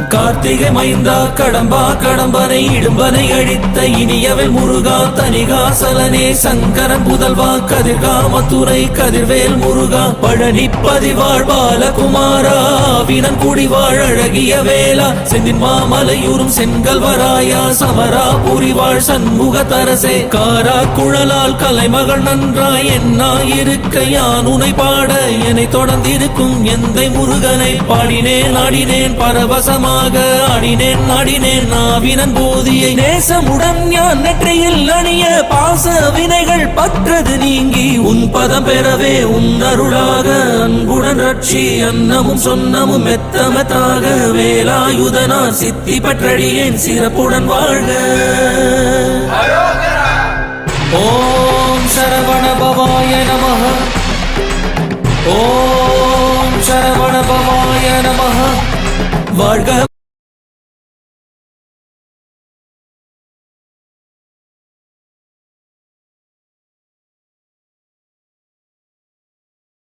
கார்த்திகை மைந்தா கடம்பா கடம்பனை இடும்பனை அழித்த இனியவன் முருகா தனிகாசலனே சங்கரன் புதல்வா கதிர்காமத்துறை கதிர்வேல் முருகா பழனி பதிவாழ் பாலகுமாரா வினன் குடிவாழ் அழகிய வேளா செந்தின் மாமலையூரும் செங்கல்வராயா சமரா புரிவாழ் சண்முக தரசே காரா குழலால் கலைமகள் நன்றாய் என்னாயிருக்க யான் உனை பாட என்னை தொடர்ந்திருக்கும் எந்தை முருகனை பாடினேன் ஆடினேன் பரவசமாக ஆடினேன் நாடினேன் நாவினன் போதியை நேசமுடன் ஞான் நெற்றியில் அணிய பாச வினைகள் பற்றது நீங்கி உன் பதம் பெறவே உன் அருளாக அன்புடன் ரட்சி அன்னமும் சொன்னமும் மெத்தமத்தாக வேலாயுதனார் சித்தி பற்றடியேன் சிறப்புடன் வாழ்க. ஓம் சரவண பவாய நமஹ. ஓம் சரவண பவாய நமஹ. வாழ்க.